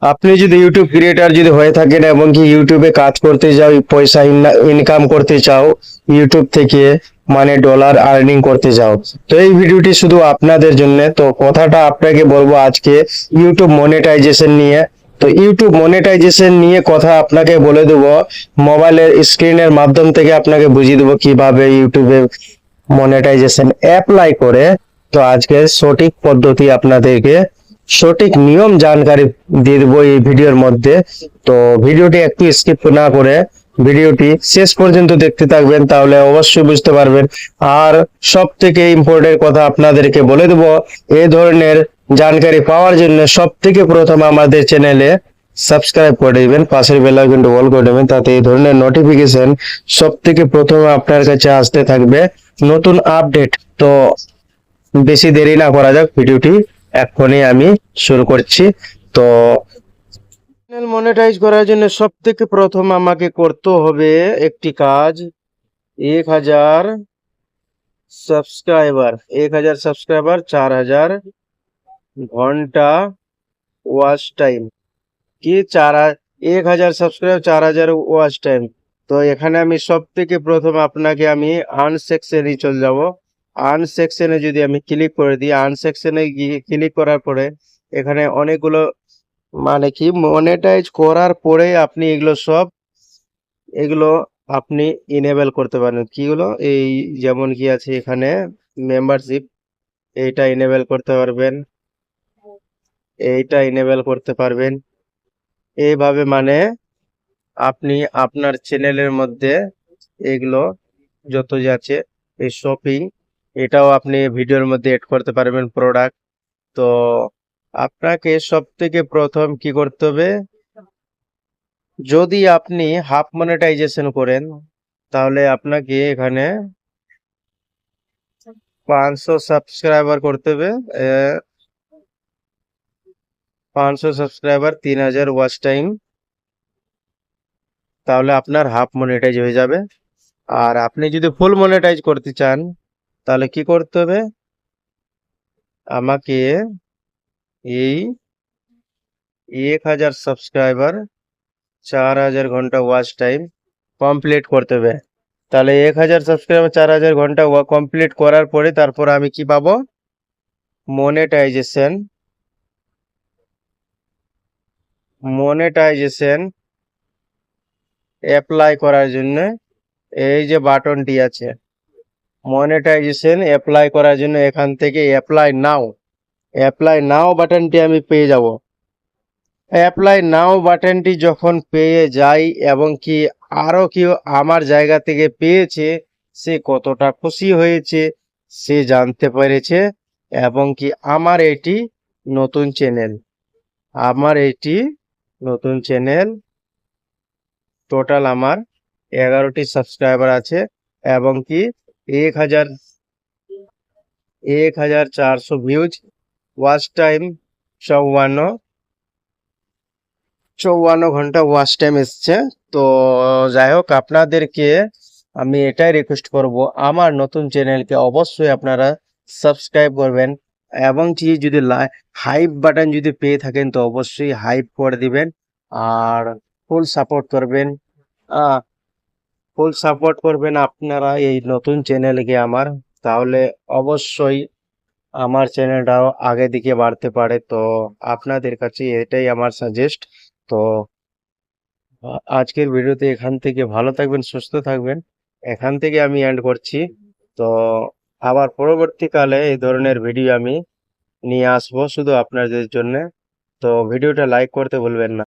আপনি যদি YouTube creator যদি হয়ে থাকেন এবং কি ইউটিউবে কাজ করতে যাও, পয়সা ইনকাম করতে চাও ইউটিউব থেকে, মানে ডলার আর্নিং করতে চাও, তো এই ভিডিওটি শুধু আপনাদের জন্য। তো কথাটা আপনাকে বলবো আজকে ইউটিউব মনিটাইজেশন নিয়ে। তো ইউটিউব মনিটাইজেশন নিয়ে কথা আপনাকে বলে দেবো, মোবাইলের স্ক্রিনের মাধ্যম থেকে আপনাকে বুঝিয়ে দেবো কিভাবে ইউটিউবে মনিটাইজেশন অ্যাপ্লাই করে। তো আজকে সঠিক পদ্ধতি আপনাদেরকে, সঠিক নিয়ম জানকারি দিয়ে দেবো এই ভিডিওর মধ্যে। তো ভিডিওটি একটু স্কিপ না করে ভিডিওটি শেষ পর্যন্ত দেখতে থাকবেন, তাহলে অবশ্যই বুঝতে পারবেন। আর সব থেকে ইম্পর্টেন্ট কথা আপনাদেরকে বলে দেবো, এই ধরনের জানকারি পাওয়ার জন্য সব থেকে প্রথম আমাদের চ্যানেলে সাবস্ক্রাইব করে দিবেন, পাশের বেল আইকনটি অল করে দেবেন, তাতে এই ধরনের নোটিফিকেশন সব থেকে প্রথমে আপনার কাছে আসতে থাকবে, নতুন আপডেট। তো বেশি দেরি না করা যাক, ভিডিওটি এখনই আমি শুরু করছি। তো চ্যানেল মনিটাইজ করার জন্য সব থেকে প্রথম আমাকে করতে হবে একটি কাজ, 1000 সাবস্ক্রাইবার, 1000 সাবস্ক্রাইবার, 4000 ঘন্টা ওয়াচ টাইম। কি 1000 সাবস্ক্রাইবার, 4000 ওয়াচ টাইম। তো এখানে আমি সব থেকে প্রথম আপনাকে আমি আর্ন সেকশনে চলে যাব। আর্ন সেকশনে যদি আমি ক্লিক করে দিই, আর্ন সেকশনে গিয়ে ক্লিক করার পরে এখানে অনেকগুলো, মানে কি মনিটাইজ করার পরে আপনি এগুলো আপনি ইনেবল করতে পারেন। কিগুলো এই, যেমন কি আছে এখানে মেম্বারশিপ, এইটা ইনেবল করতে পারবেন, এইটা ইনেবল করতে পারবেন। এইভাবে মানে আপনি আপনার চ্যানেলের মধ্যে এগুলো যত যে আছে, এই শপিং, এটাও আপনি ভিডিওর মধ্যে এড করতে পারবেন, প্রোডাক্ট। তো আপনাকে সব থেকে প্রথম কি করতে হবে, যদি আপনি হাফ মনিটাইজেশন করেন তাহলে আপনাকে এখানে 500 সাবস্ক্রাইবার করতে হবে। 500 সাবস্ক্রাইবার, 3000 ওয়াচ টাইম, তাহলে আপনার হাফ মনিটাইজ হয়ে যাবে। আর আপনি যদি ফুল মনিটাইজ করতে চান তাহলে কি করতে হবে, আমাকে এই 1000 সাবস্ক্রাইবার, 4000 ঘন্টা ওয়াচ টাইম কমপ্লিট করতে হবে। তাহলে 1000 সাবস্ক্রাইবার, 4000 ঘন্টা কমপ্লিট করার পরে তারপর আমি কি পাবো, মনিটাইজেশন। মনিটাইজেশন অ্যাপ্লাই করার জন্য এই যে বাটনটি আছে, মনিটাইজেশন অ্যাপ্লাই করার জন্য এখান থেকে অ্যাপ্লাই নাও বাটনটি আমি পেয়ে যাব। অ্যাপ্লাই নাও বাটনটি যখন পেয়ে যাই এবং কি আরো কেউ আমার জায়গা থেকে পেয়েছে, সে কতটা খুশি হয়েছে সে জানতে পেরেছে। এবং কি আমার এটি নতুন চ্যানেল, টোটাল আমার 11টি সাবস্ক্রাইবার আছে এবং কি 1400 ভিউজ, ওয়াচ টাইম 54 ঘন্টা ওয়াচ টাইম এসছে। তো যাই হোক, আপনাদেরকে আমি এটাই রিকোয়েস্ট করব, আমার নতুন চ্যানেলকে অবশ্যই আপনারা সাবস্ক্রাইব করবেন এবং কি যদি হাইপ বাটন যদি পেয়ে থাকেন তো অবশ্যই হাইপ করে দিবেন। আর ফুল সাপোর্ট করবেন, আপনারা এই নতুন চ্যানেলকে আমার, তাহলে অবশ্যই আমার চ্যানেলটাও আগে দিকে বাড়তে পারে। তো আপনাদের কাছে এটাই আমার সাজেস্ট। তো আজকের ভিডিওতে এখান থেকে ভালো থাকবেন, সুস্থ থাকবেন, এখান থেকে আমি এন্ড করছি। তো আবার পরবর্তীকালে এই ধরনের ভিডিও আমি নিয়ে আসবো শুধু আপনাদের জন্য। তো ভিডিওটা লাইক করতে ভুলবেন না।